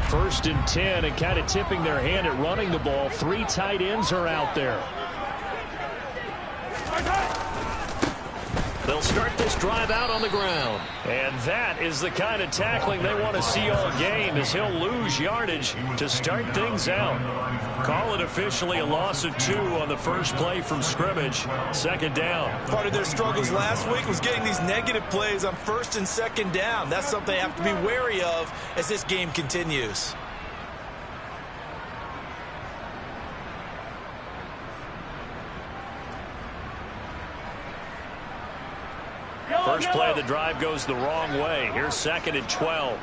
First and 10, and kind of tipping their hand at running the ball. 3 tight ends are out there. They'll start this drive out on the ground. And that is the kind of tackling they want to see all game, as he'll lose yardage to start things out. Call it officially a loss of 2 on the first play from scrimmage. Second down. Part of their struggles last week was getting these negative plays on first and second down. That's something they have to be wary of as this game continues. First play of the drive goes the wrong way. Here's second and 12.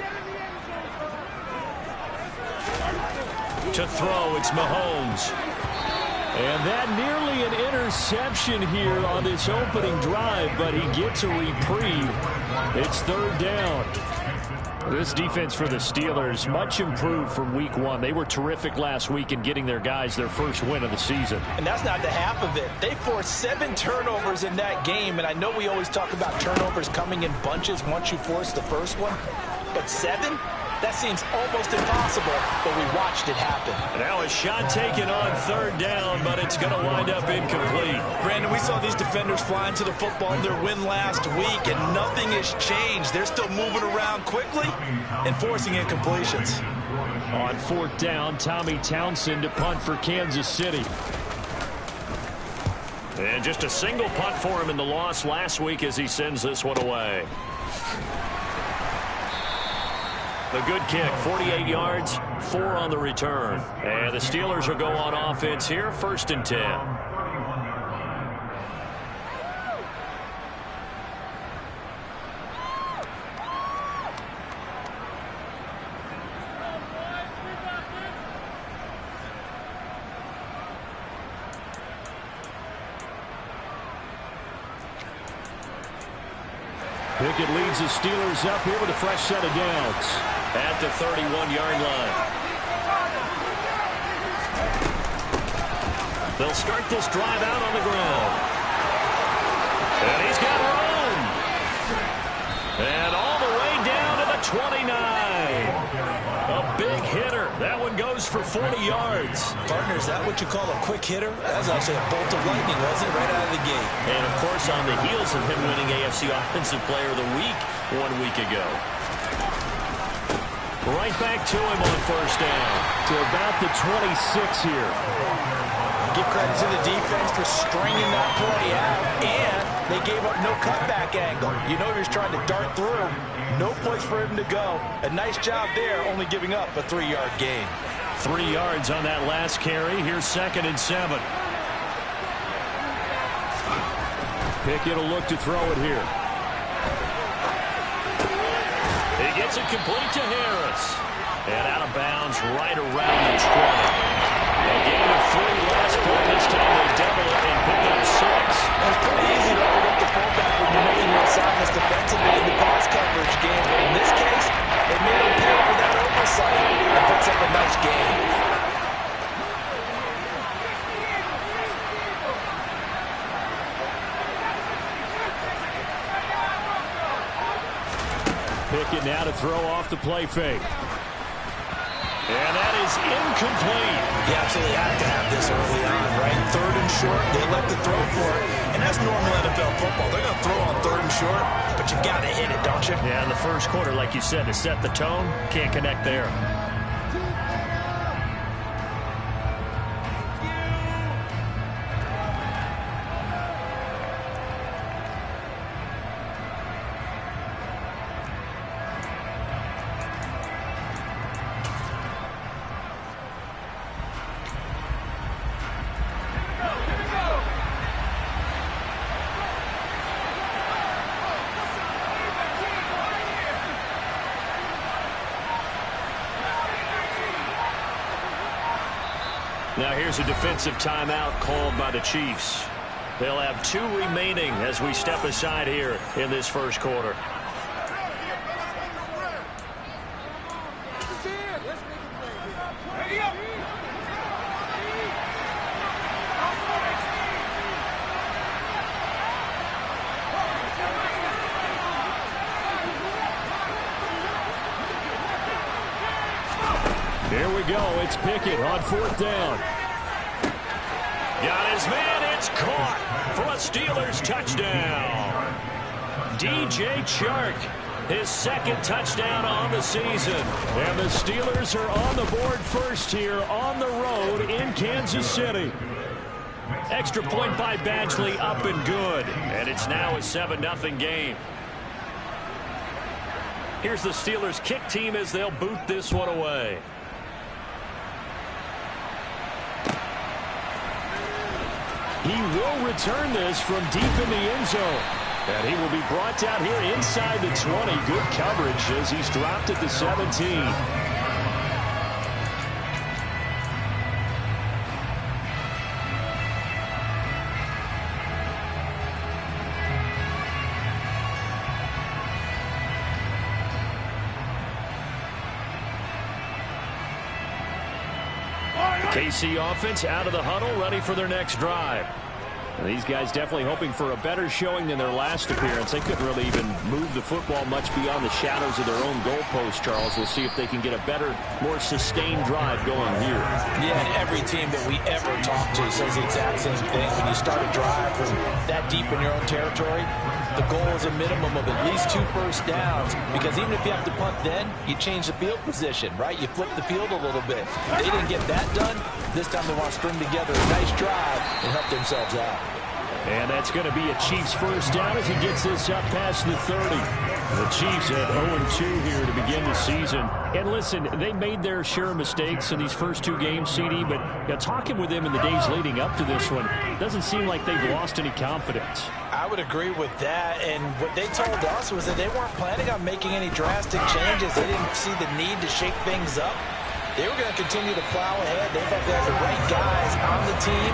To throw, it's Mahomes. And that nearly an interception here on this opening drive, but he gets a reprieve. It's third down. This defense for the Steelers, much improved from week 1. They were terrific last week in getting their guys their first win of the season. And that's not the half of it. They forced 7 turnovers in that game, and I know we always talk about turnovers coming in bunches once you force the first one, but 7? That seems almost impossible, but we watched it happen. Now a shot taken on third down, but it's going to wind up incomplete. Brandon, we saw these defenders flying to the football in their win last week, and nothing has changed. They're still moving around quickly and forcing incompletions. On fourth down, Tommy Townsend to punt for Kansas City. And just a single punt for him in the loss last week as he sends this one away. The good kick, 48 yards, 4 on the return. And the Steelers will go on offense here, first and 10. Pickett leads the Steelers up here with a fresh set of downs at the 31-yard line. They'll start this drive out on the ground. And he's got room. And all the way down to the 29. A big hitter. That one goes for 40 yards. Partner, is that what you call a quick hitter? That was actually a bolt of lightning, wasn't it? Right out of the gate. And, of course, on the heels of him winning AFC Offensive Player of the Week 1 week ago. Right back to him on first down. To about the 26 here. Give credit to the defense for stringing that play out, and they gave up no cutback angle. You know he was trying to dart through. No place for him to go. A nice job there, only giving up a 3-yard gain. 3 yards on that last carry. Here's second and 7. Pickett will look to throw it here. He gets it complete to Harris. And out of bounds right around the 20. A gain of 3 last play. This time they double it and pick up 6. It's pretty easy to overlook the fullback when you're making your assignments defensively in the pass coverage game. But in this case, they made him pay for that oversight and picks up a nice gain. Pickett now to throw off the play fake. And that is incomplete. You absolutely have to have this early on, right? Third and short, they elect to throw for it. And that's normal NFL football. They're going to throw on third and short, but you've got to hit it, don't you? Yeah, in the first quarter, like you said, to set the tone, can't connect there. Now here's a defensive timeout called by the Chiefs. They'll have 2 remaining as we step aside here in this first quarter. Here we go. It's Pickett on 4th down. Got his man. It's caught for a Steelers touchdown. DJ Chark, his 2nd touchdown on the season. And the Steelers are on the board first here on the road in Kansas City. Extra point by Badgley, up and good. And it's now a 7-0 game. Here's the Steelers kick team as they'll boot this one away. He will return this from deep in the end zone. And he will be brought down here inside the 20. Good coverage as he's dropped at the 17. KC offense out of the huddle, ready for their next drive. And these guys definitely hoping for a better showing than their last appearance. They couldn't really even move the football much beyond the shadows of their own goalpost, Charles. We'll see if they can get a better, more sustained drive going here. Yeah, and every team that we ever talk to says the exact same thing. When you start a drive from that deep in your own territory, the goal is a minimum of at least 2 first downs, because even if you have to punt then, you change the field position, right? You flip the field a little bit. They didn't get that done. This time they want to string together a nice drive and help themselves out. And that's going to be a Chiefs first down as he gets this up past the 30. The Chiefs at 0-2 here to begin the season. And listen, they made their share of mistakes in these first 2 games, CD, but talking with them in the days leading up to this one, doesn't seem like they've lost any confidence. I would agree with that, and what they told us was that they weren't planning on making any drastic changes. They didn't see the need to shake things up. They were going to continue to plow ahead. They thought they had the right guys on the team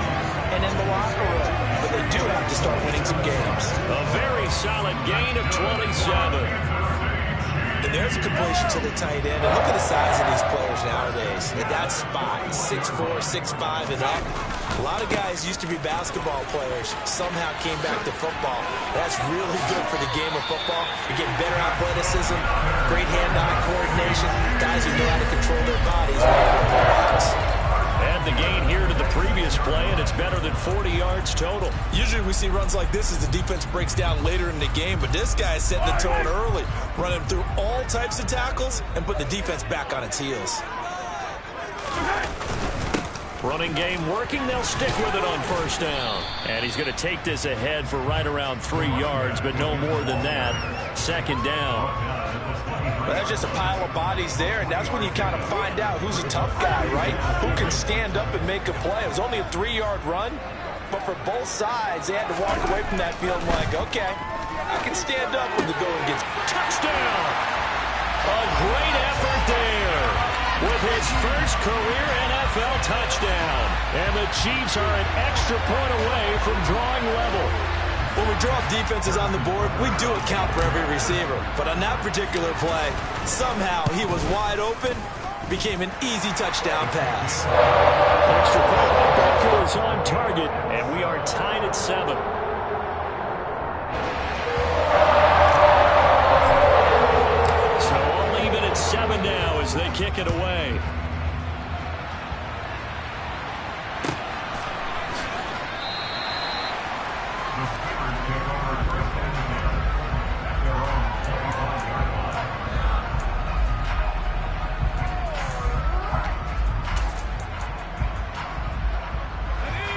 and in the locker room. But they do have to start winning some games. A very solid gain of 27. And there's a completion to the tight end. And look at the size of these players nowadays. At that spot, 6'4", 6'5", and up. A lot of guys used to be basketball players, somehow came back to football. That's really good for the game of football. You're getting better athleticism, great hand-eye coordination, guys who know how to control their bodies when they're in the box. Add the gain here to the previous play, and it's better than 40 yards total. Usually we see runs like this as the defense breaks down later in the game, but this guy is setting the tone early, running through all types of tackles and put the defense back on its heels. Running game working. They'll stick with it on first down. And he's going to take this ahead for right around 3 yards, but no more than that. 2nd down. Well, that's just a pile of bodies there, and that's when you kind of find out who's a tough guy, right? Who can stand up and make a play. It was only a 3-yard run, but for both sides, they had to walk away from that field like, okay, I can stand up when the going gets touchdown. A great effort there with his first career NFL touchdown. And the Chiefs are an extra point away from drawing level. When we draw defenses on the board, we do account for every receiver. But on that particular play, somehow he was wide open, became an easy touchdown pass. Extra point by Butker is on target, and we are tied at 7. So I'll leave it at 7 now as they kick it away.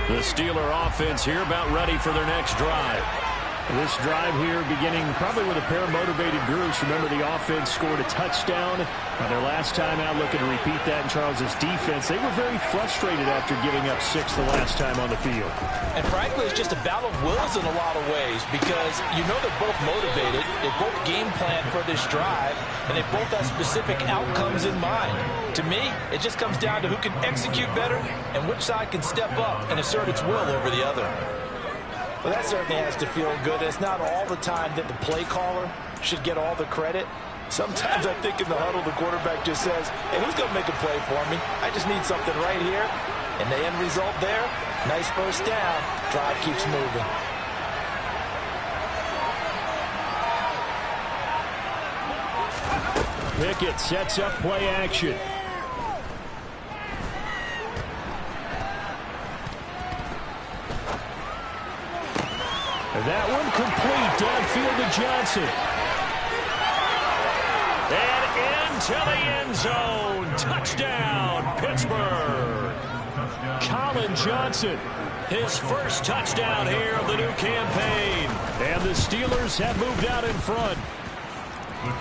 The Steeler offense here about ready for their next drive. This drive here beginning probably with a pair of motivated groups. Remember, the offense scored a touchdown their last time out, looking to repeat that in Charles's defense. They were very frustrated after giving up 6 the last time on the field. And frankly, it's just a battle of wills in a lot of ways, because you know they're both motivated, they both game plan for this drive, and they both have specific outcomes in mind. To me, it just comes down to who can execute better and which side can step up and assert its will over the other. Well, that certainly has to feel good. It's not all the time that the play caller should get all the credit. Sometimes I think in the huddle, the quarterback just says, hey, who's going to make a play for me? I just need something right here. And the end result there, nice first down. Drive keeps moving. Pickett sets up play action. That one complete downfield to Johnson. And into the end zone. Touchdown, Pittsburgh. Colin Johnson, his first touchdown here of the new campaign. And the Steelers have moved out in front.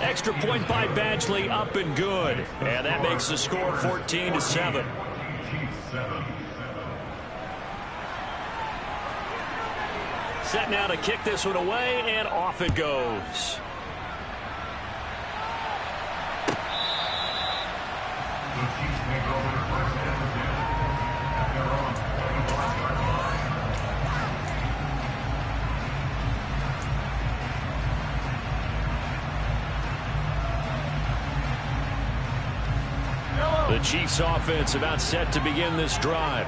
Extra point by Badgley, up and good. And that makes the score 14-7. Set now to kick this one away, and off it goes. The Chiefs offense about set to begin this drive.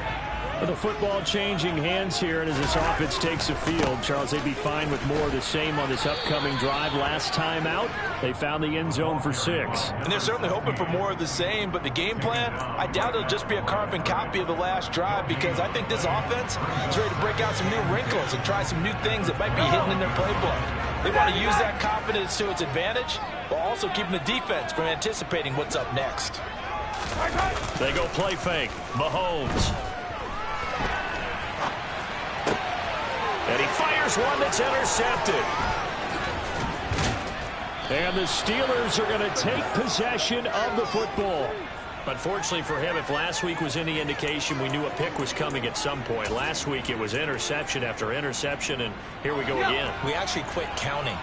With the football changing hands here, and as this offense takes the field, Charles, they'd be fine with more of the same on this upcoming drive. Last time out, they found the end zone for 6. And they're certainly hoping for more of the same, but the game plan, I doubt it'll just be a carbon copy of the last drive, because I think this offense is ready to break out some new wrinkles and try some new things that might be hidden in their playbook. They want to use that confidence to its advantage, while also keeping the defense from anticipating what's up next. They go play fake. Mahomes. And he fires one that's intercepted. And the Steelers are going to take possession of the football. Unfortunately for him, if last week was any indication, we knew a pick was coming at some point. Last week it was interception after interception, and here we go again. We actually quit counting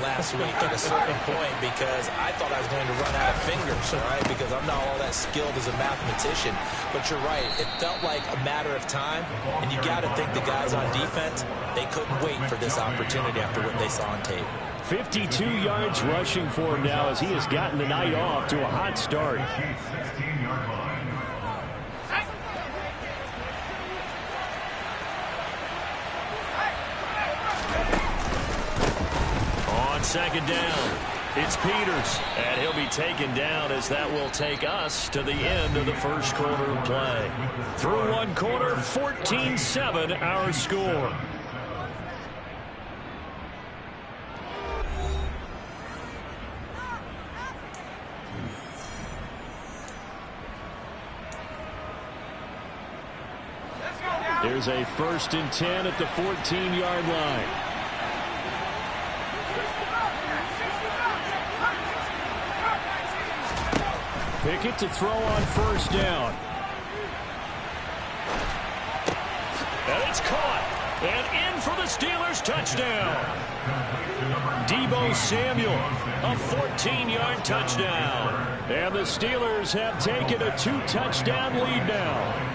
last week at a certain point because I thought I was going to run out of fingers, all right, because I'm not all that skilled as a mathematician. But you're right, it felt like a matter of time, and you got to think the guys on defense, they couldn't wait for this opportunity after what they saw on tape. 52 yards rushing for him now as he has gotten the night off to a hot start. On second down, it's Peters, and he'll be taken down as that will take us to the end of the first quarter of play. Through one quarter, 14-7 our score. There's a 1st and 10 at the 14-yard line. Pickett to throw on 1st down. And it's caught. And in for the Steelers touchdown. Deebo Samuel, a 14-yard touchdown. And the Steelers have taken a 2-touchdown lead now.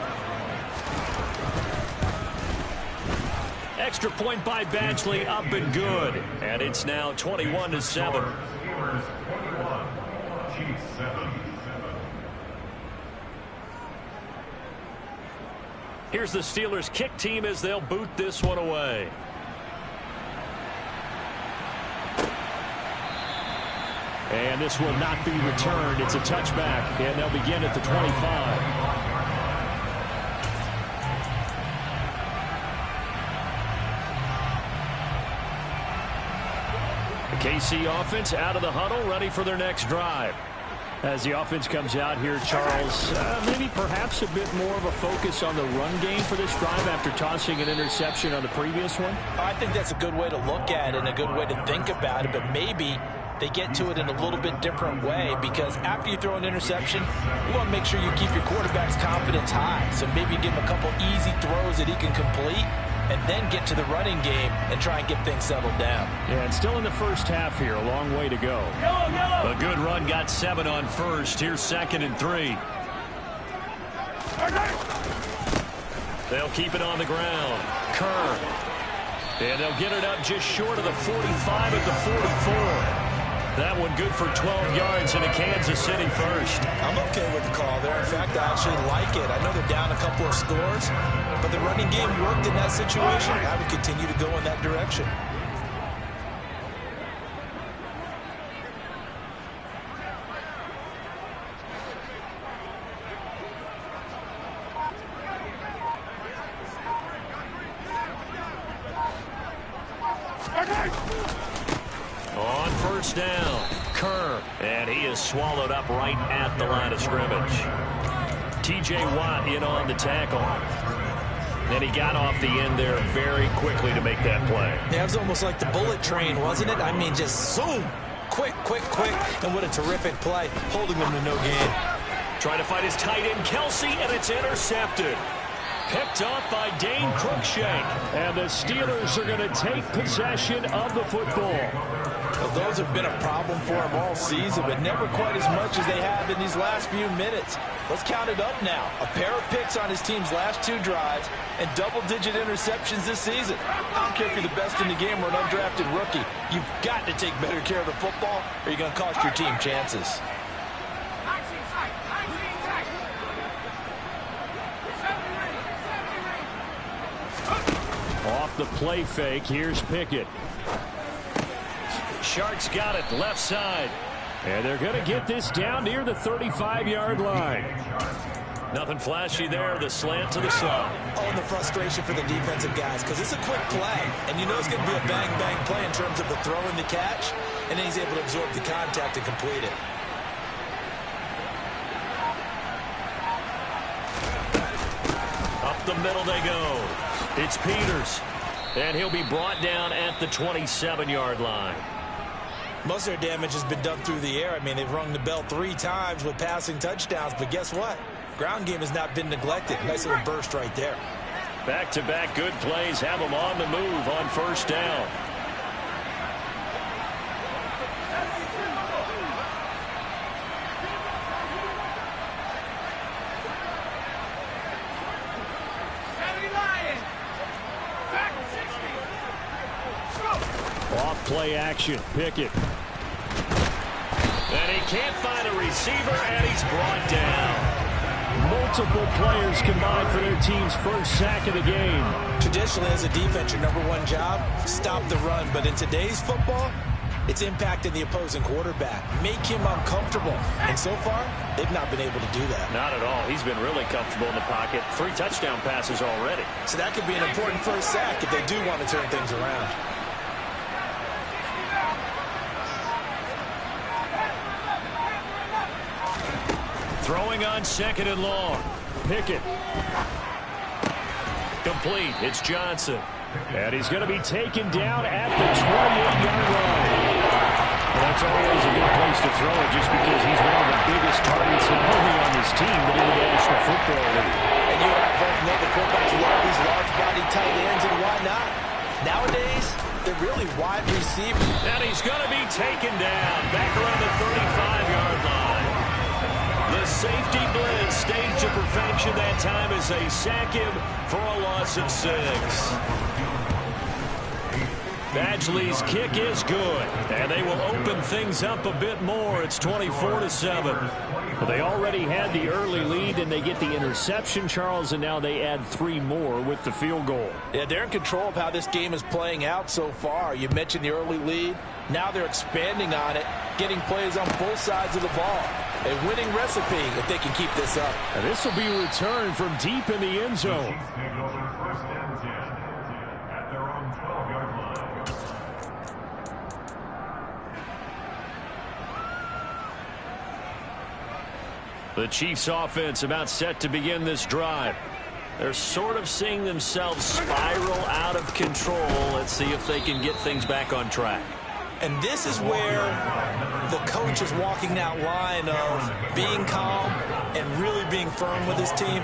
Extra point by Badgley, up and good. And it's now 21-7. Here's the Steelers kick team as they'll boot this one away. And this will not be returned. It's a touchback, and they'll begin at the 25. KC offense out of the huddle, ready for their next drive. As the offense comes out here, Charles, maybe perhaps a bit more of a focus on the run game for this drive after tossing an interception on the previous one? I think that's a good way to look at it and a good way to think about it, but maybe they get to it in a little bit different way, because after you throw an interception, you want to make sure you keep your quarterback's confidence high. So maybe give him a couple easy throws that he can complete, and then get to the running game and try and get things settled down. Yeah, and still in the first half here. A long way to go. A good run, got 7 on 1st. Here's 2nd and 3. They'll keep it on the ground. Kerr. And they'll get it up just short of the 45 at the 44. That one good for 12 yards and a Kansas City first. I'm okay with the call there. In fact, I actually like it. I know they're down a couple of scores, but the running game worked in that situation. I would continue to go in that direction. first down. Kerr, and he is swallowed up right at the line of scrimmage. T.J. Watt in on the tackle. And he got off the end there very quickly to make that play. Yeah, it was almost like the bullet train, wasn't it? I mean, just zoom. Quick, quick, quick. And what a terrific play, holding them to no gain. Trying to find his tight end, Kelsey, and it's intercepted. Picked up by Dane Cruikshank. And the Steelers are going to take possession of the football. Well, those have been a problem for them all season, but never quite as much as they have in these last few minutes. Let's count it up now. A pair of picks on his team's last 2 drives and double-digit interceptions this season. I don't care if you're the best in the game or an undrafted rookie. You've got to take better care of the football or you're going to cost your team chances. Off the play fake, here's Pickett. Shark's got it left side. And they're going to get this down near the 35-yard line. Nothing flashy there. The slant to the slot. Oh, and the frustration for the defensive guys, because it's a quick play. And you know it's going to be a bang-bang play in terms of the throw and the catch. And then he's able to absorb the contact and complete it. Up the middle they go. It's Peters. And he'll be brought down at the 27-yard line. Most of their damage has been done through the air. I mean, they've rung the bell 3 times with passing touchdowns. But guess what? Ground game has not been neglected. Nice little burst right there. Back-to-back good plays have them on the move on first down. Off play action. Pickett. And he can't find a receiver, and he's brought down. Multiple players combined for their team's first sack of the game. Traditionally, as a defense, your #1 job, stop the run. But in today's football, it's impacting the opposing quarterback. Make him uncomfortable. And so far, they've not been able to do that. Not at all. He's been really comfortable in the pocket. 3 touchdown passes already. So that could be an important first sack if they do want to turn things around. Throwing on 2nd and long. Pickett. Complete. It's Johnson. And he's going to be taken down at the 28-yard line. Well, that's always a good place to throw it just because he's one of the biggest targets not only on his team but in the National Football League. And you and I both know the quarterbacks love these large-body tight ends, and why not? Nowadays, they're really wide receivers. And he's going to be taken down back around the 35-yard line. The safety blitz staged to perfection that time as they sack him for a loss of 6. Badgley's kick is good, and they will open things up a bit more. It's 24-7. Well, they already had the early lead, and they get the interception, Charles, and now they add 3 more with the field goal. Yeah, they're in control of how this game is playing out so far. You mentioned the early lead. Now they're expanding on it, getting plays on both sides of the ball. A winning recipe if they can keep this up. And this will be returned from deep in the end zone. The Chiefs offense about set to begin this drive. They're sort of seeing themselves spiral out of control. Let's see if they can get things back on track. And this is where the coach is walking that line of being calm and really being firm with his team.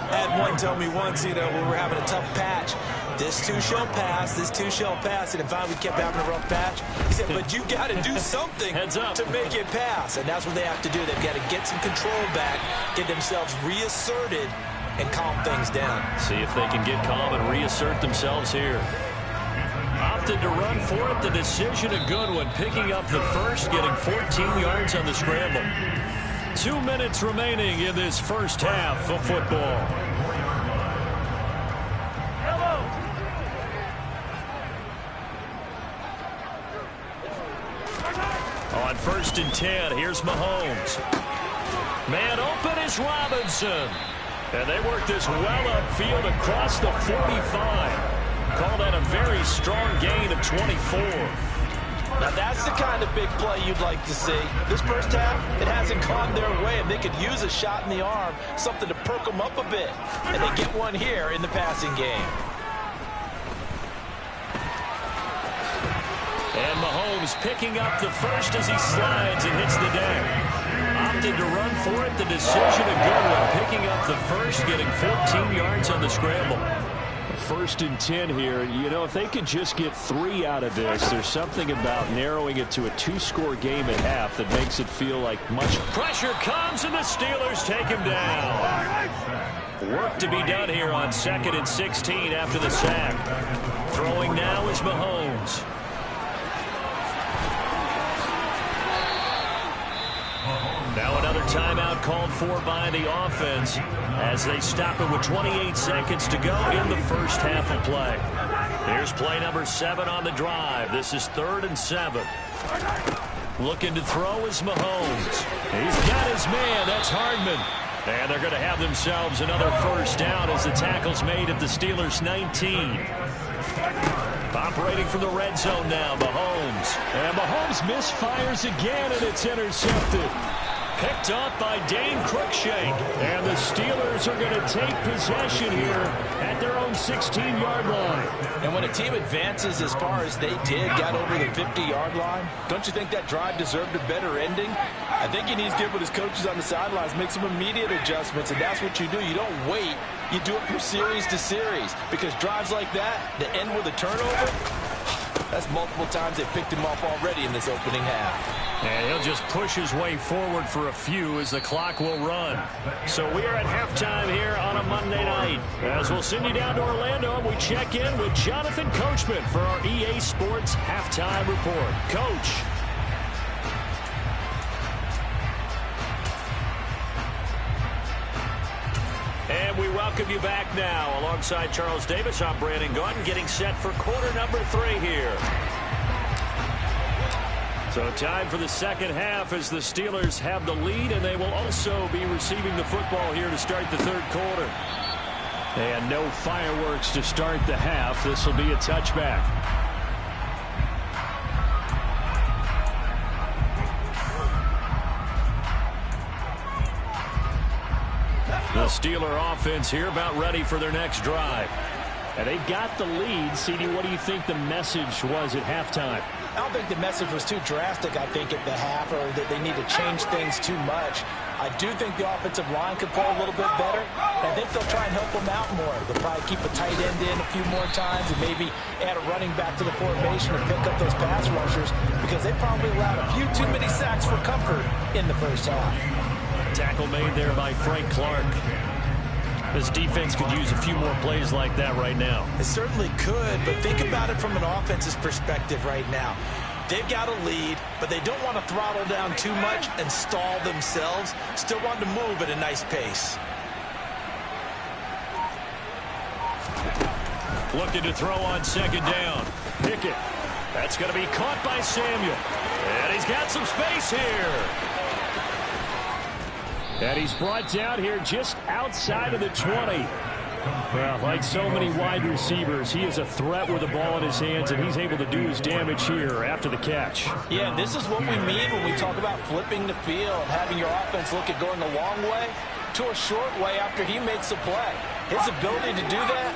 I had one tell me once, when we're having a tough patch, this too shall pass, this too shall pass. And finally we kept having a rough patch. He said, but you got to do something to make it pass. And that's what they have to do. They've got to get some control back, get themselves reasserted, and calm things down. See if they can get calm and reassert themselves here. Opted to run for it. The decision a good one. Picking up the first, getting 14 yards on the scramble. 2 minutes remaining in this first half of football. On 1st and 10, here's Mahomes. Man open is Robinson. And they work this well upfield across the 45. Call that a very strong gain of 24. Now that's the kind of big play you'd like to see. This first half, it hasn't gone their way, and they could use a shot in the arm, something to perk them up a bit. And they get one here in the passing game. And Mahomes picking up the first as he slides and hits the deck. Opted to run for it. The decision a good one. Picking up the first, getting 14 yards on the scramble. 1st and 10 here. You know, if they could just get 3 out of this, there's something about narrowing it to a 2-score game at half that makes it feel like much. Pressure comes, and the Steelers take him down. Work to be done here on 2nd and 16 after the sack. Throwing now is Mahomes. Now another timeout called for by the offense as they stop it with 28 seconds to go in the first half of play. Here's play number 7 on the drive. This is 3rd and 7. Looking to throw is Mahomes. He's got his man. That's Hardman. And they're going to have themselves another first down as the tackle's made at the Steelers' 19. Operating from the red zone now, Mahomes. And Mahomes misfires again, and it's intercepted. Picked up by Dane Cruikshank. And the Steelers are going to take possession here at their own 16-yard line. And when a team advances as far as they did, got over the 50-yard line, don't you think that drive deserved a better ending? I think he needs to get with his coaches on the sidelines, make some immediate adjustments, and that's what you do. You don't wait. You do it from series to series, because drives like that, to end with a turnover, that's multiple times they picked him off already in this opening half. And he'll just push his way forward for a few as the clock will run. So we are at halftime here on a Monday night. As we'll send you down to Orlando, we check in with Jonathan Coachman for our EA Sports Halftime Report. Coach. And we welcome you back now. Alongside Charles Davis, I'm Brandon Gunn, getting set for quarter number 3 here. So time for the second half as the Steelers have the lead, and they will also be receiving the football here to start the third quarter. And no fireworks to start the half. This will be a touchback. The Steeler offense here about ready for their next drive. And they've got the lead. CD, what do you think the message was at halftime? I don't think the message was too drastic, I think, at the half, or that they need to change things too much. I do think the offensive line could play a little bit better. And I think they'll try and help them out more. They'll probably keep a tight end in a few more times and maybe add a running back to the formation and pick up those pass rushers, because they probably allowed a few too many sacks for comfort in the first half. Tackle made there by Frank Clark. This defense could use a few more plays like that right now. It certainly could, but think about it from an offense's perspective right now. They've got a lead, but they don't want to throttle down too much and stall themselves. Still want to move at a nice pace. Looking to throw on second down. Pickett. That's going to be caught by Samuel. And he's got some space here. And he's brought down here just outside of the 20. Well, like so many wide receivers, he is a threat with the ball in his hands, and he's able to do his damage here after the catch. Yeah, this is what we mean when we talk about flipping the field, having your offense look at going a long way to a short way after he makes a play. His ability to do that,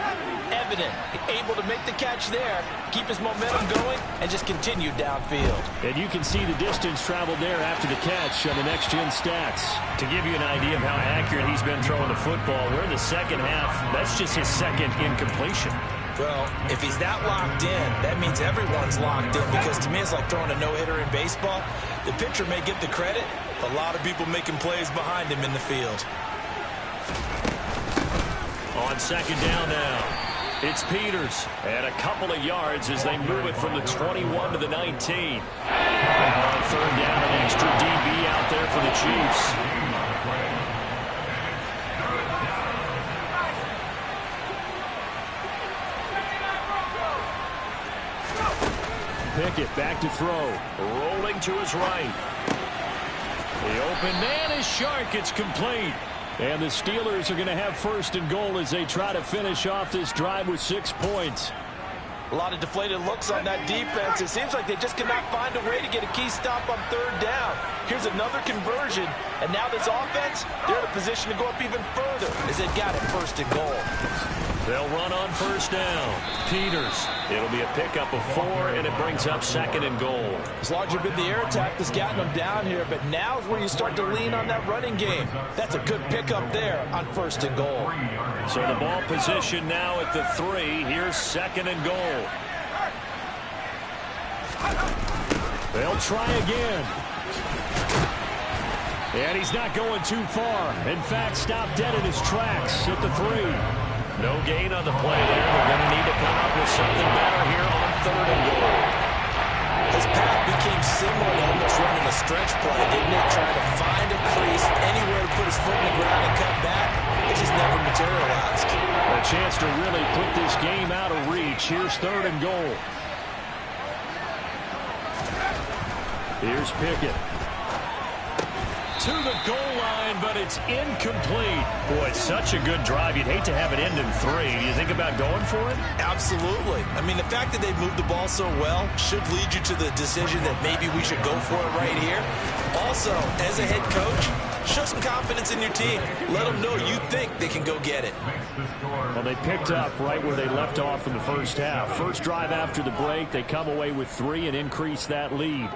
evident. Able to make the catch there, keep his momentum going, and just continue downfield. And you can see the distance traveled there after the catch on the next-gen stats. To give you an idea of how accurate he's been throwing the football, we're in the second half. That's just his second incompletion. Well, if he's that locked in, that means everyone's locked in, because to me it's like throwing a no-hitter in baseball. The pitcher may get the credit, a lot of people making plays behind him in the field. On second down now, it's Peters. And a couple of yards as they move it from the 21 to the 19. On third down, an extra DB out there for the Chiefs. Pickett back to throw. Rolling to his right. The open man is Shark. It's complete. And the Steelers are going to have first and goal as they try to finish off this drive with 6 points. A lot of deflated looks on that defense. It seems like they just cannot find a way to get a key stop on third down. Here's another conversion, and now this offense, they're in a position to go up even further as they've got it 1st and goal. They'll run on 1st down. Peters. It'll be a pickup of 4, and it brings up 2nd and goal. It's largely been the air attack that's gotten them down here, but now is where you start to lean on that running game. That's a good pickup there on 1st and goal. So the ball position now at the 3. Here's 2nd and goal. They'll try again. And he's not going too far. In fact, stopped dead in his tracks at the 3. No gain on the play there. They're going to need to come up with something better here on 3rd and goal. His path became similar to almost running a stretch play, didn't it? Trying to find a crease, anywhere to put his foot in the ground and cut back. It just never materialized. A chance to really put this game out of reach. Here's 3rd and goal. Here's Pickett. To the goal line, but it's incomplete. Boy, it's such a good drive. You'd hate to have it end in 3. Do you think about going for it? Absolutely. I mean, the fact that they've moved the ball so well should lead you to the decision that maybe we should go for it right here. Also, as a head coach, show some confidence in your team. Let them know you think they can go get it. Well, they picked up right where they left off in the 1st half. First drive after the break, they come away with 3 and increase that lead.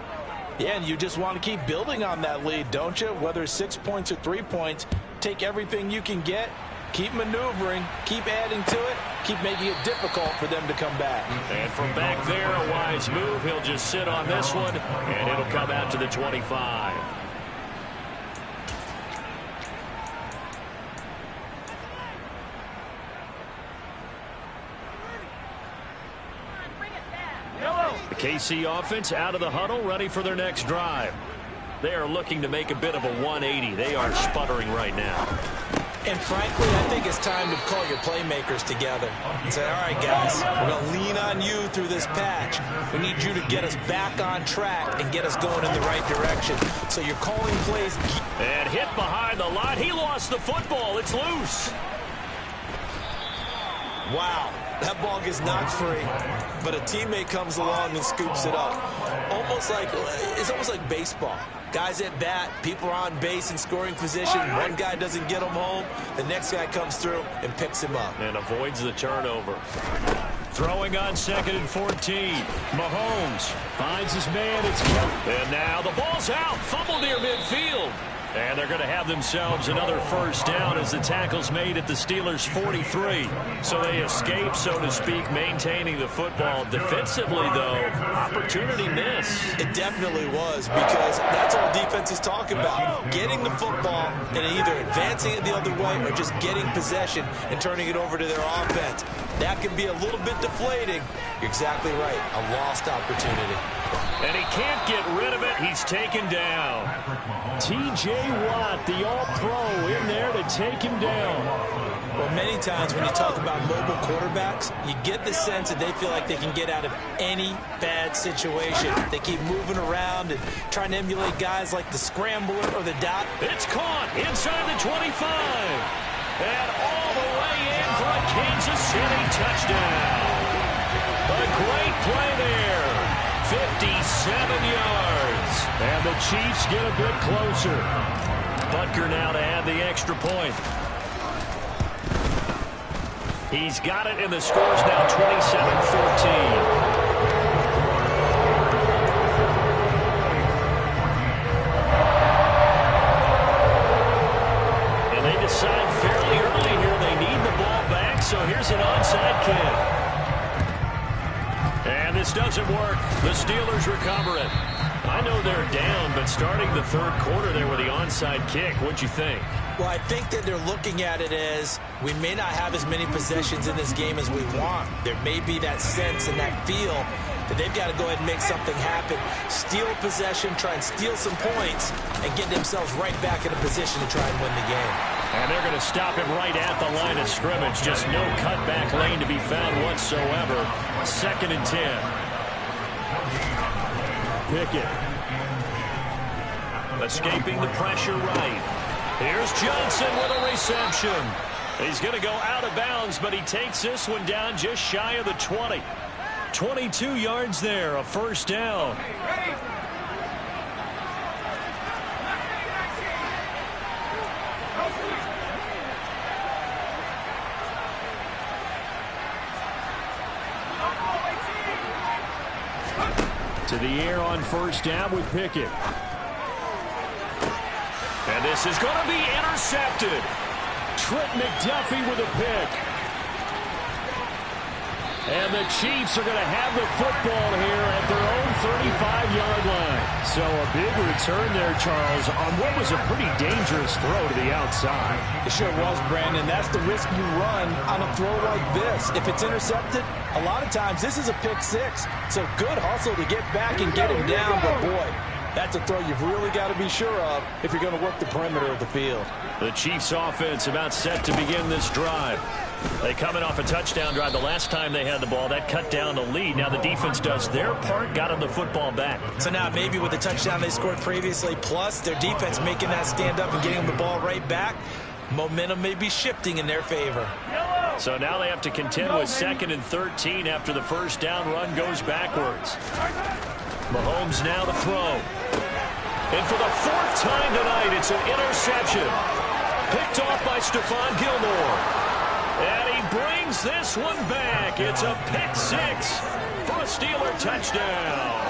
Yeah, and you just want to keep building on that lead, don't you? Whether it's 6 points or 3 points, take everything you can get, keep maneuvering, keep adding to it, keep making it difficult for them to come back. And from back there, a wise move. He'll just sit on this one, and it'll come out to the 25. The KC offense out of the huddle, ready for their next drive. They are looking to make a bit of a 180. They are sputtering right now. And frankly, I think it's time to call your playmakers together and say, all right, guys, we're going to lean on you through this patch. We need you to get us back on track and get us going in the right direction. So you're calling plays. And hit behind the line. He lost the football. It's loose. Wow, that ball gets knocked free, but a teammate comes along and scoops it up. It's almost like baseball. Guys at bat, people are on base in scoring position. One guy doesn't get him home. The next guy comes through and picks him up. And avoids the turnover. Throwing on 2nd and 14. Mahomes finds his man. It's kept. And now the ball's out. Fumble near midfield. And they're going to have themselves another 1st down as the tackle's made at the Steelers' 43. So they escape, so to speak, maintaining the football. Defensively, though, opportunity miss. It definitely was, because that's all defense is talking about. Getting the football and either advancing it the other way or just getting possession and turning it over to their offense. That can be a little bit deflating. You're exactly right. A lost opportunity. And he can't get rid of it. He's taken down. T.J. Watt, the all-pro, in there to take him down. Well, many times when you talk about mobile quarterbacks, you get the sense that they feel like they can get out of any bad situation. They keep moving around and trying to emulate guys like the scrambler or the dot. It's caught inside the 25. And all the way in for a Kansas City touchdown. A great play there. 57 yards. And the Chiefs get a bit closer. Butker now to add the extra point. He's got it, and the score's now 27-14. Decide fairly early here they need the ball back, so here's an onside kick. And this doesn't work. The Steelers recover it. I know they're down, but starting the 3rd quarter there with the onside kick, what'd you think? Well, I think that they're looking at it as we may not have as many possessions in this game as we want. There may be that sense and that feel that they've got to go ahead and make something happen. Steal a possession, try and steal some points, and get themselves right back in a position to try and win the game. And they're going to stop him right at the line of scrimmage. Just no cutback lane to be found whatsoever. 2nd and 10. Pickett. Escaping the pressure right. Here's Johnson with a reception. He's going to go out of bounds, but he takes this one down just shy of the 20. 22 yards there, a first down. To the air on first down with Pickett. And this is going to be intercepted. Trent McDuffie with a pick. And the Chiefs are going to have the football here at their own 35-yard line. So a big return there, Charles, on what was a pretty dangerous throw to the outside. It sure was, Brandon. That's the risk you run on a throw like this. If it's intercepted, a lot of times this is a pick six. So good hustle to get back and get him down. But, boy, that's a throw you've really got to be sure of if you're going to work the perimeter of the field. The Chiefs offense about set to begin this drive. They coming off a touchdown drive the last time they had the ball. That cut down the lead. Now the defense does their part, got them the football back. So now maybe with the touchdown they scored previously, plus their defense making that stand up and getting the ball right back, momentum may be shifting in their favor. So now they have to contend with 2nd and 13 after the first down run goes backwards. Mahomes now to throw. And for the 4th time tonight, it's an interception. Picked off by Stephon Gilmore. And he brings this one back. It's a pick six for a Steeler touchdown.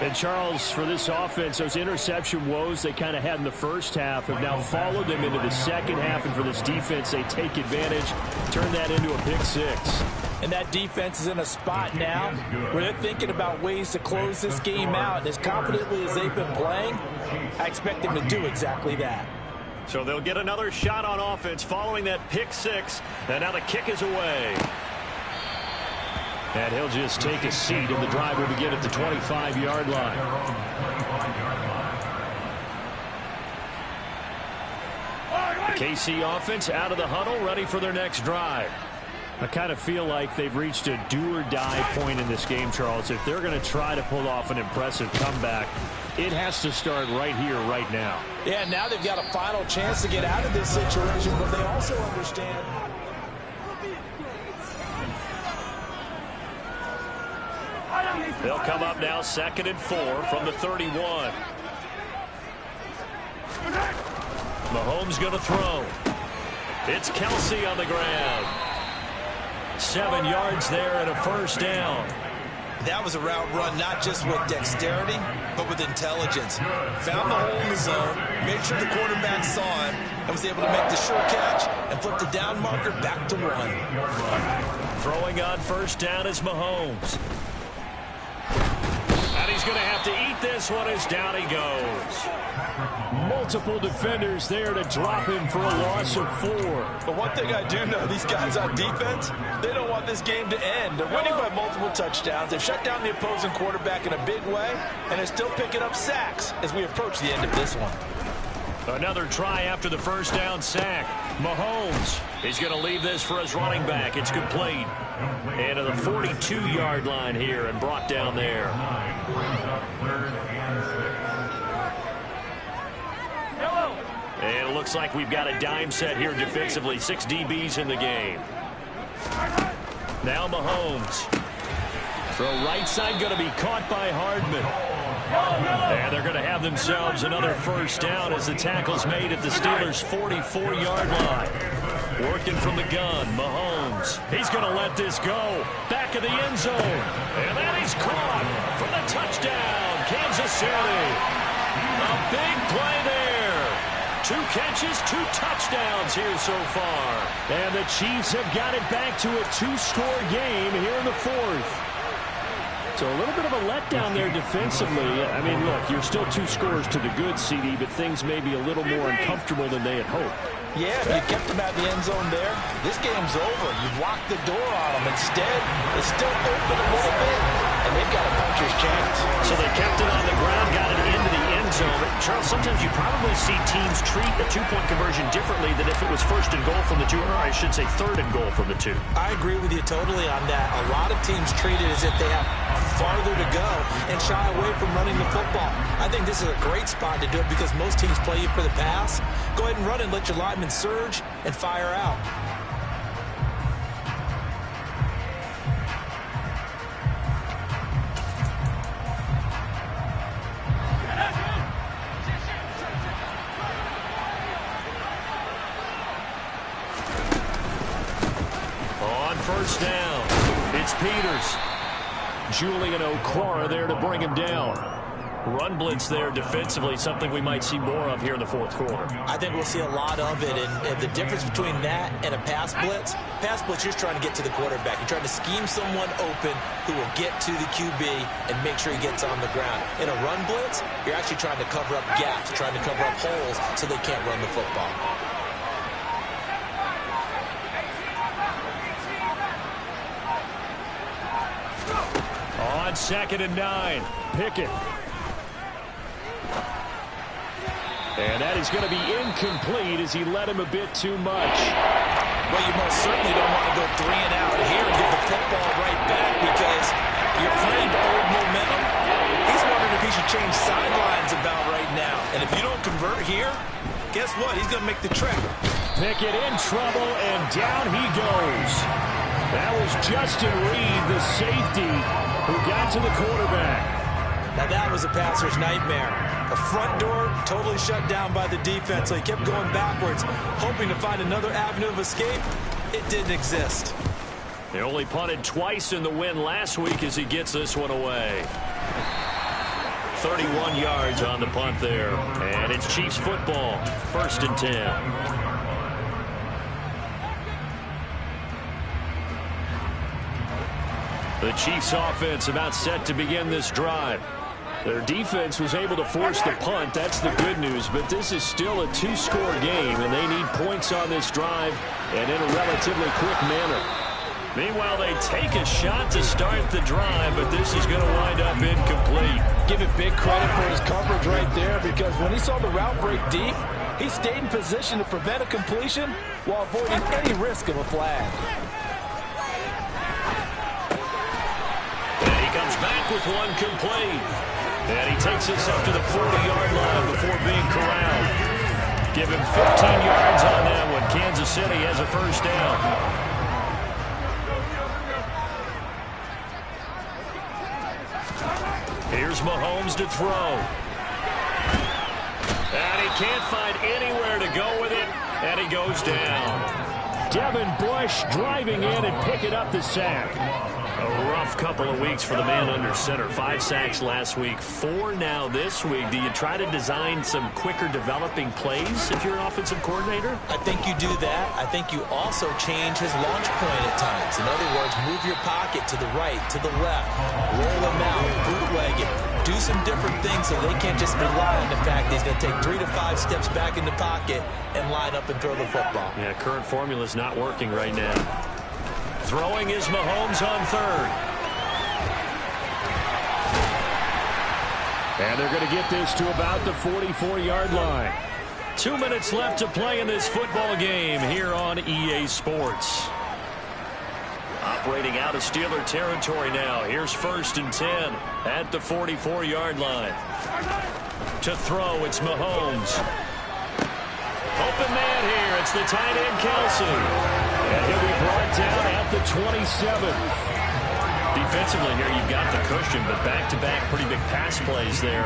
And, Charles, for this offense, those interception woes they kind of had in the first half have now followed them into the second half. And for this defense, they take advantage, turn that into a pick six. And that defense is in a spot now where they're thinking about ways to close this game out. And as confidently as they've been playing, I expect them to do exactly that. So they'll get another shot on offense following that pick six. And now the kick is away. And he'll just take a seat, and the drive will begin at the 25-yard line. The KC offense out of the huddle, ready for their next drive. I kind of feel like they've reached a do-or-die point in this game, Charles. If they're going to try to pull off an impressive comeback, it has to start right here, right now. Yeah, now they've got a final chance to get out of this situation, but they also understand. They'll come up now 2nd and 4 from the 31. Mahomes going to throw. It's Kelsey on the ground. 7 yards there and a first down. That was a route run not just with dexterity, but with intelligence. Found the hole in the zone, made sure the quarterback saw it, and was able to make the sure catch and flip the down marker back to 1. Throwing on first down is Mahomes. And he's going to have to eat this one as down he goes. Multiple defenders there to drop him for a loss of 4. But one thing I do know, these guys on defense, they don't want this game to end. They're winning by multiple touchdowns. They've shut down the opposing quarterback in a big way, and they're still picking up sacks as we approach the end of this one. Another try after the first down sack. Mahomes, he's going to leave this for his running back. It's complete. And to the 42-yard line here and brought down there. And it looks like we've got a dime set here defensively. 6 DBs in the game. Now Mahomes. Throw right side going to be caught by Hardman. And they're going to have themselves another first down as the tackle's made at the Steelers' 44-yard line. Working from the gun, Mahomes. He's going to let this go. Back of the end zone. And then he's caught for the touchdown, Kansas City. A big play there. 2 catches, 2 touchdowns here so far. And the Chiefs have got it back to a 2-score game here in the 4th. So a little bit of a letdown there defensively. I mean, look, you're still 2 scores to the good, CD, but things may be a little more uncomfortable than they had hoped. Yeah, if you kept them at the end zone there, this game's over. You've locked the door on them. Instead, it's still open a little bit, and they've got a puncher's chance. So they kept it on the ground, got it into the end zone. Charles, sometimes you probably see teams treat a 2-point conversion differently than if it was 1st and goal from the 2, or I should say 3rd and goal from the 2. I agree with you totally on that. A lot of teams treat it as if they have farther to go and shy away from running the football. I think this is a great spot to do it because most teams play you for the pass. Go ahead and run and let your linemen surge and fire out. first down. It's Peters. Julian Okwara there to bring him down. Run blitz there defensively, something we might see more of here in the fourth quarter. I think we'll see a lot of it, and the difference between that and a pass blitz, you're just trying to get to the quarterback. You're trying to scheme someone open who will get to the QB and make sure he gets on the ground. In a run blitz, you're actually trying to cover up gaps, trying to cover up holes so they can't run the football. On 2nd and 9, Pickett. And that is going to be incomplete as he led him a bit too much. Well, you most certainly don't want to go 3 and out here and give the football right back because your friend old momentum, he's wondering if he should change sidelines about right now. And if you don't convert here, guess what? He's going to make the trek. Pickett in trouble, and down he goes. That was Justin Reed, the safety, who got to the quarterback. Now that was a passer's nightmare. The front door totally shut down by the defense, so he kept going backwards, hoping to find another avenue of escape. It didn't exist. They only punted twice in the win last week as he gets this one away. 31 yards on the punt there. And it's Chiefs football, 1st and 10. The Chiefs offense about set to begin this drive. Their defense was able to force the punt. That's the good news. But this is still a 2-score game, and they need points on this drive and in a relatively quick manner. Meanwhile, they take a shot to start the drive, but this is going to wind up incomplete. Give it big credit for his coverage right there, because when he saw the route break deep, he stayed in position to prevent a completion while avoiding any risk of a flag. And he comes back with one complete. And he takes this up to the 40-yard line before being corralled. Give him 15 yards on that one. Kansas City has a first down. Here's Mahomes to throw. And he can't find anywhere to go with it, and he goes down. Devin Bush driving in and picking up the sack. A rough couple of weeks for the man under center. 5 sacks last week, 4 now this week. Do you try to design some quicker developing plays if you're an offensive coordinator? I think you do that. I think you also change his launch point at times. In other words, move your pocket to the right, to the left, roll him out, bootleg it. Do some different things so they can't just rely on the fact that he's going to take 3 to 5 steps back in the pocket and line up and throw the football. Yeah, current formula is not working right now. Throwing is Mahomes on 3rd. And they're going to get this to about the 44-yard line. 2 minutes left to play in this football game here on EA Sports. Operating out of Steeler territory now. Here's 1st and 10 at the 44-yard line. To throw, it's Mahomes. Open man here. It's the tight end, Kelsey. And he'll be brought down at the 27. Defensively here, you've got the cushion, but back-to-back pretty big pass plays there.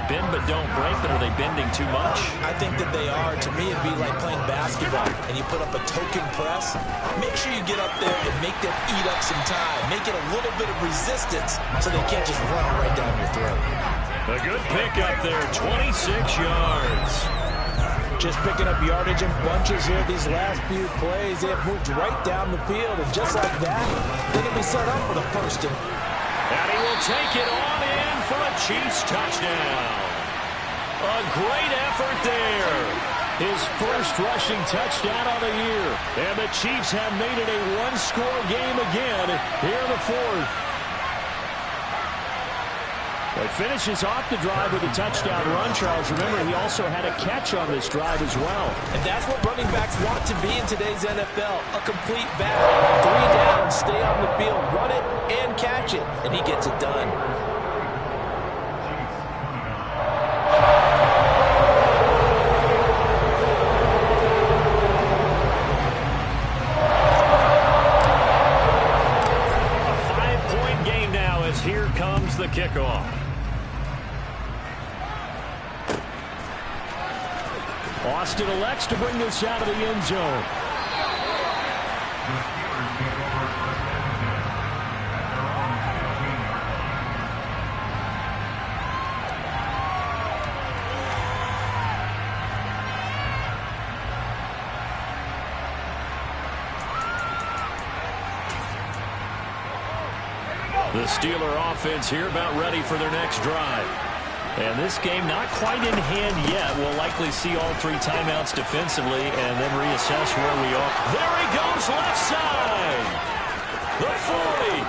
Bend but don't break, but are they bending too much? I think that they are. To me, it'd be like playing basketball, and you put up a token press. Make sure you get up there and make them eat up some time. Make it a little bit of resistance so they can't just run it right down your throat. A good pick up there, 26 yards. Just picking up yardage in bunches here these last few plays. They have moved right down the field, and just like that, they're going to be set up for the 1st. And he will take it on in for a Chiefs touchdown. A great effort there. His first rushing touchdown of the year. And the Chiefs have made it a 1-score game again here in the 4th. He finishes off the drive with a touchdown run, Charles. Remember, he also had a catch on this drive as well. And that's what running backs want to be in today's NFL. A complete back. 3 down, stay on the field, run it, and catch it. And he gets it done. A 5-point game now as here comes the kickoff. Austin elects to bring this out of the end zone. The Steeler offense here about ready for their next drive. And this game not quite in hand yet. We'll likely see all 3 timeouts defensively and then reassess where we are. There he goes left side. The 40,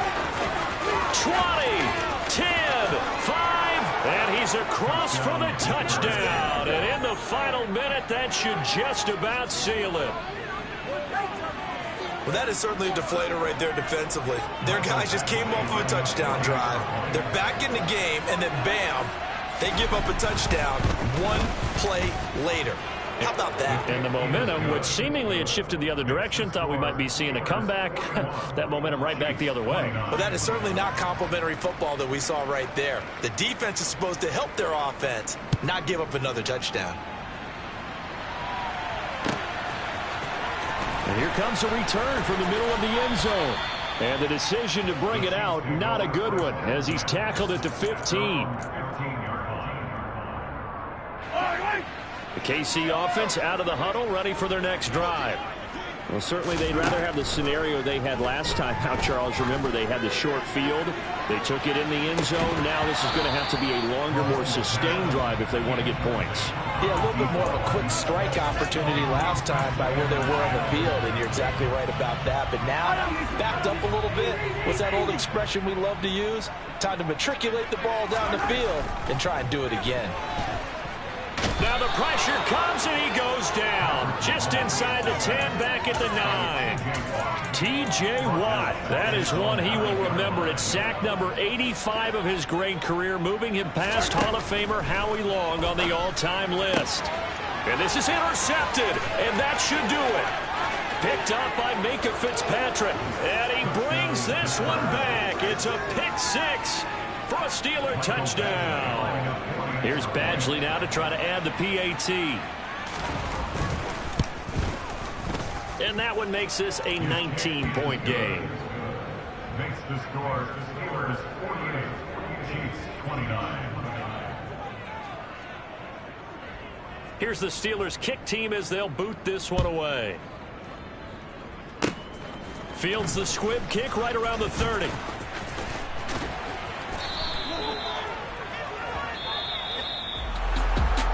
20, 10, 5, and he's across for the touchdown. And in the final minute, that should just about seal it. Well, that is certainly a deflator right there defensively. Their guys just came off of a touchdown drive. They're back in the game, and then bam, they give up a touchdown 1 play later. How about that? And the momentum, which seemingly had shifted the other direction, thought we might be seeing a comeback. That momentum right back the other way. Well, that is certainly not complimentary football that we saw right there. The defense is supposed to help their offense, not give up another touchdown. And here comes a return from the middle of the end zone. And the decision to bring it out, not a good one, as he's tackled at the 15. The KC offense out of the huddle, ready for their next drive. Well, certainly they'd rather have the scenario they had last time out, Charles. Remember, they had the short field. They took it in the end zone. Now this is going to have to be a longer, more sustained drive if they want to get points. Yeah, a little bit more of a quick strike opportunity last time by where they were on the field, and you're exactly right about that. But now, backed up a little bit. What's that old expression we love to use? Time to matriculate the ball down the field and try and do it again. Now the pressure comes and he goes down. Just inside the 10, back at the 9. T.J. Watt, that is one he will remember. It's sack number 85 of his great career, moving him past Hall of Famer Howie Long on the all-time list. And this is intercepted, and that should do it. Picked up by Minka Fitzpatrick, and he brings this one back. It's a pick 6 for a Steeler touchdown. Here's Badgley now to try to add the PAT. And that one makes this a 19-point game. Makes the score the Steelers 48, Chiefs 29. Here's the Steelers kick team as they'll boot this one away. Fields the squib kick right around the 30.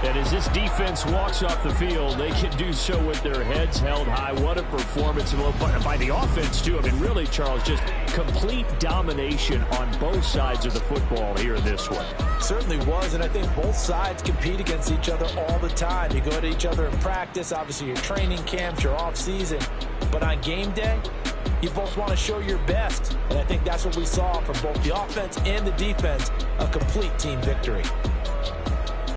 And as this defense walks off the field, they can do so with their heads held high. What a performance by the offense, too. I mean, really, Charles, just complete domination on both sides of the football here in this one. Certainly was, and I think both sides compete against each other all the time. You go to each other in practice, obviously your training camps, your off-season. But on game day, you both want to show your best. And I think that's what we saw from both the offense and the defense, a complete team victory.